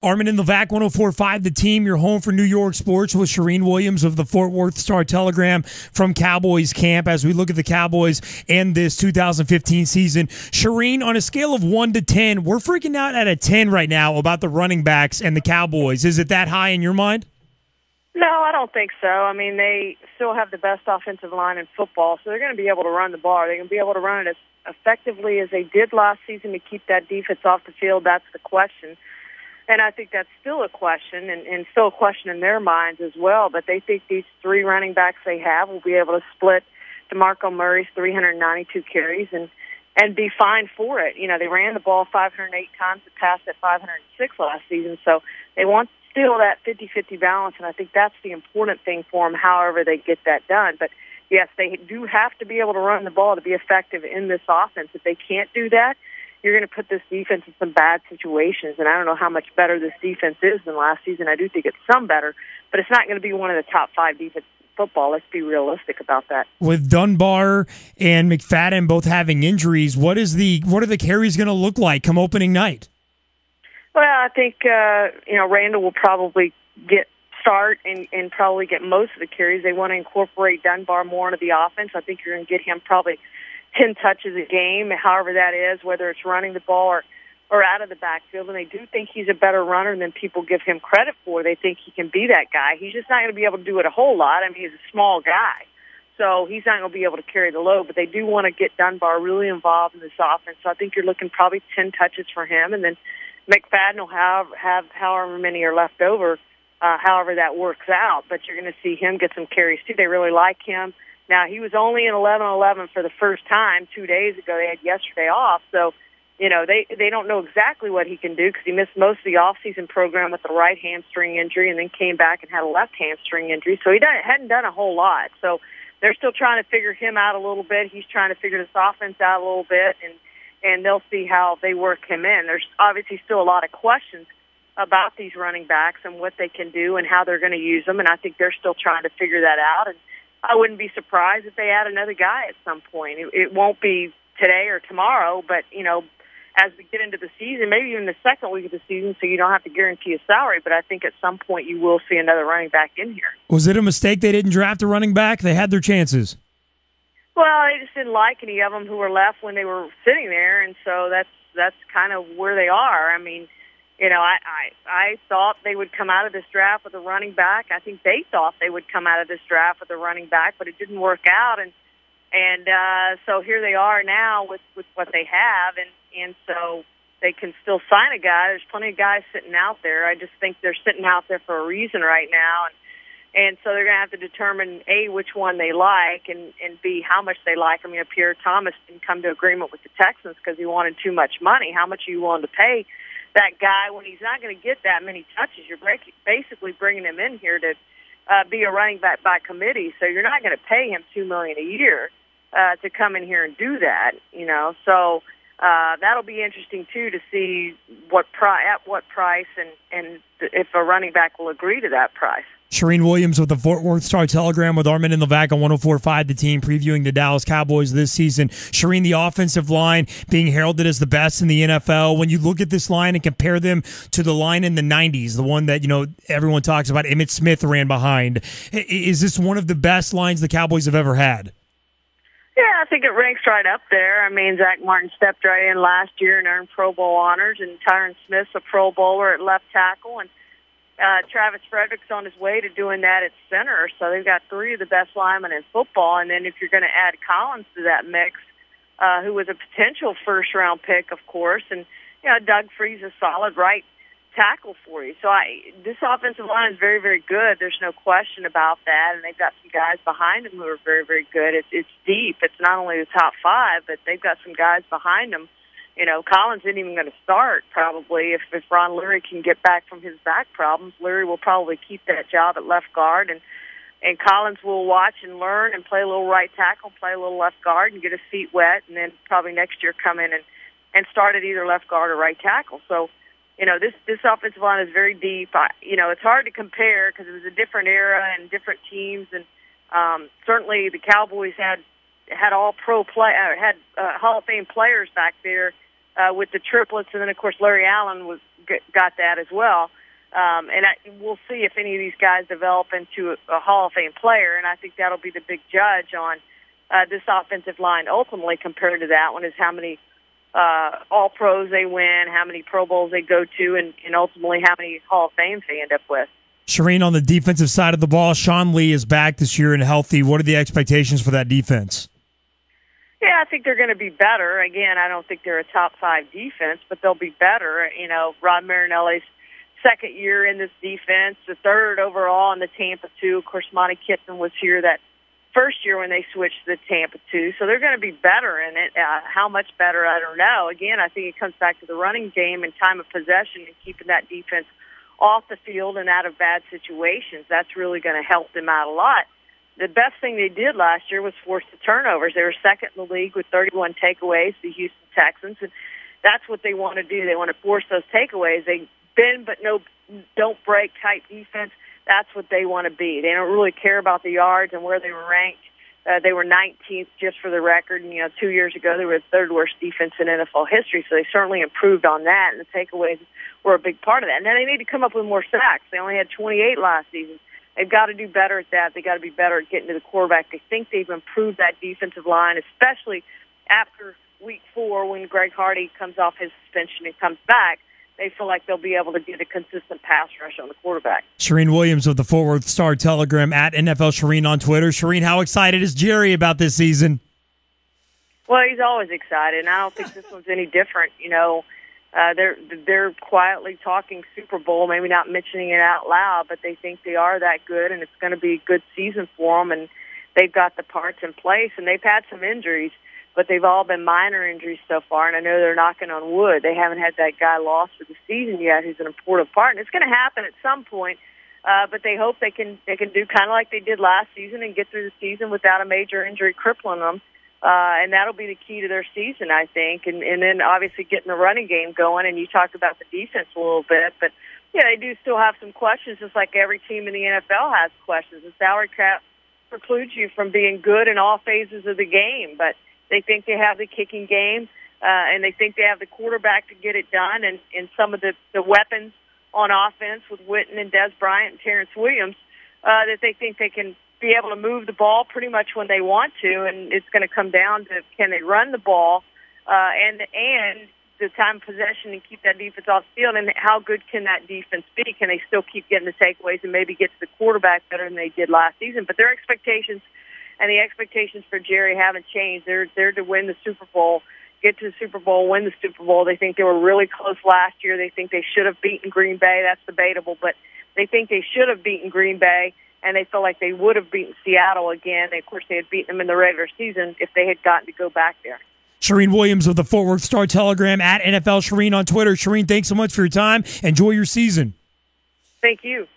Armen and Levack, 104.5 The Team. You're home for New York sports with Charean Williams of the Fort Worth Star-Telegram from Cowboys camp as we look at the Cowboys and this 2015 season. Charean, on a scale of 1 to 10, we're freaking out at a 10 right now about the running backs and the Cowboys. Is it that high in your mind? No, I don't think so. I mean, they still have the best offensive line in football, so they're going to be able to run the ball. They're going to be able to run it as effectively as they did last season to keep that defense off the field. That's the question. And I think that's still a question, and still a question in their minds as well. But they think these three running backs they have will be able to split DeMarco Murray's 392 carries and be fine for it. You know, they ran the ball 508 times and passed at 506 last season. So they want still that 50-50 balance, and I think that's the important thing for them, however they get that done. But, yes, they do have to be able to run the ball to be effective in this offense. If they can't do that, you're going to put this defense in some bad situations, and I don't know how much better this defense is than last season. I do think it's some better, but it's not going to be one of the top 5 defenses in football. Let's be realistic about that. With Dunbar and McFadden both having injuries, what are the carries going to look like come opening night? Well, I think Randall will probably start and probably get most of the carries. They want to incorporate Dunbar more into the offense. I think you're going to get him probably 10 touches a game, however that is, whether it's running the ball or out of the backfield. And they do think he's a better runner than people give him credit for. They think he can be that guy. He's just not going to be able to do it a whole lot. I mean, he's a small guy, so he's not going to be able to carry the load. But they do want to get Dunbar really involved in this offense. So I think you're looking probably 10 touches for him. And then McFadden will have however many are left over, however that works out. But you're going to see him get some carries, too. They really like him. Now, he was only in 11-11 for the first time 2 days ago. They had yesterday off. So, they don't know exactly what he can do because he missed most of the off-season program with the right hamstring injury and then came back and had a left hamstring injury. So he hadn't done a whole lot. So they're still trying to figure him out a little bit. He's trying to figure this offense out a little bit, and they'll see how they work him in. There's obviously still a lot of questions about these running backs and what they can do and how they're going to use them, and I think they're still trying to figure that out. And I wouldn't be surprised if they add another guy at some point. It won't be today or tomorrow, but, as we get into the season, maybe even the second week of the season, so you don't have to guarantee a salary, but I think at some point you will see another running back in here. Was it a mistake they didn't draft a running back? They had their chances. Well, they just didn't like any of them who were left when they were sitting there, and so that's kind of where they are. I mean, I thought they would come out of this draft with a running back. I think they thought they would come out of this draft with a running back, but it didn't work out. And so here they are now with what they have, and so they can still sign a guy. There's plenty of guys sitting out there. I just think they're sitting out there for a reason right now. And so they're going to have to determine, A, which one they like, and B, how much they like. I mean, Pierre Thomas didn't come to agreement with the Texans because he wanted too much money. How much are you willing to pay that guy when he's not going to get that many touches? You're basically bringing him in here to be a running back by committee, so you're not going to pay him $2 million a year to come in here and do that. So that'll be interesting too to see at what price and if a running back will agree to that price. Charean Williams with the Fort Worth Star-Telegram with Armen and Levack on 104.5 The Team, previewing the Dallas Cowboys this season. Charean, the offensive line being heralded as the best in the NFL. When you look at this line and compare them to the line in the 90s, the one that everyone talks about, Emmitt Smith ran behind, is this one of the best lines the Cowboys have ever had? Yeah, I think it ranks right up there. I mean, Zach Martin stepped right in last year and earned Pro Bowl honors, and Tyron Smith's a Pro Bowler at left tackle, and Travis Frederick's on his way to doing that at center. So they've got 3 of the best linemen in football. And then if you're going to add Collins to that mix, who was a potential first-round pick, of course, and Doug Free's a solid right tackle for you. So this offensive line is very, very good. There's no question about that. And they've got some guys behind them who are very, very good. It's deep. It's not only the top 5, but they've got some guys behind them. Collins isn't even going to start probably if Ron Leary can get back from his back problems. Leary will probably keep that job at left guard, and Collins will watch and learn and play a little right tackle, play a little left guard, and get his feet wet, and then probably next year come in and start at either left guard or right tackle. So, this offensive line is very deep. It's hard to compare because it was a different era and different teams, and certainly the Cowboys had all pro play, had Hall of Fame players back there with the triplets, and then, of course, Larry Allen got that as well. We'll see if any of these guys develop into a Hall of Fame player, and I think that'll be the big judge on this offensive line ultimately compared to that one, is how many All-Pros they win, how many Pro Bowls they go to, and ultimately how many Hall of Fames they end up with. Charean, on the defensive side of the ball, Sean Lee is back this year and healthy. What are the expectations for that defense? Yeah, I think they're going to be better. Again, I don't think they're a top-5 defense, but they'll be better. Rod Marinelli's second year in this defense, the third overall in the Tampa 2. Of course, Monty Kiffin was here that first year when they switched to the Tampa 2. So they're going to be better in it. How much better, I don't know. Again, I think it comes back to the running game and time of possession and keeping that defense off the field and out of bad situations. That's really going to help them out a lot. The best thing they did last year was force the turnovers. They were second in the league with 31 takeaways, the Houston Texans, and that's what they want to do. They want to force those takeaways. They bend but don't break type defense. That's what they want to be. They don't really care about the yards and where they were ranked. They were 19th just for the record. And, 2 years ago, they were the third worst defense in NFL history, so they certainly improved on that, and the takeaways were a big part of that. And then they need to come up with more sacks. They only had 28 last season. They've got to do better at that. They've got to be better at getting to the quarterback. They think they've improved that defensive line, especially after Week 4 when Greg Hardy comes off his suspension and comes back. They feel like they'll be able to get a consistent pass rush on the quarterback. Charean Williams of the Fort Worth Star-Telegram at NFL Charean on Twitter. Charean, how excited is Jerry about this season? Well, he's always excited, and I don't think this one's any different. They're quietly talking Super Bowl, maybe not mentioning it out loud, but they think they are that good, and it's going to be a good season for them, and they've got the parts in place, and they've had some injuries, but they've all been minor injuries so far, and I know they're knocking on wood. They haven't had that guy lost for the season yet who's an important part, and it's going to happen at some point, but they hope they can do kind of like they did last season and get through the season without a major injury crippling them. And that'll be the key to their season, I think. And then obviously getting the running game going. And you talked about the defense a little bit, but yeah, they do still have some questions, just like every team in the NFL has questions. The salary cap precludes you from being good in all phases of the game, but they think they have the kicking game, and they think they have the quarterback to get it done, and some of the weapons on offense with Witten and Des Bryant and Terrence Williams, that they think they can be able to move the ball pretty much when they want to, and it's going to come down to can they run the ball and the time of possession and keep that defense off the field, and how good can that defense be? Can they still keep getting the takeaways and maybe get to the quarterback better than they did last season? But their expectations and the expectations for Jerry haven't changed. They're to win the Super Bowl, get to the Super Bowl, win the Super Bowl. They think they were really close last year. They think they should have beaten Green Bay. That's debatable, but they think they should have beaten Green Bay, and they feel like they would have beaten Seattle again. And of course, they had beaten them in the regular season if they had gotten to go back there. Charean Williams of the Fort Worth Star-Telegram at NFL Charean on Twitter. Charean, thanks so much for your time. Enjoy your season. Thank you.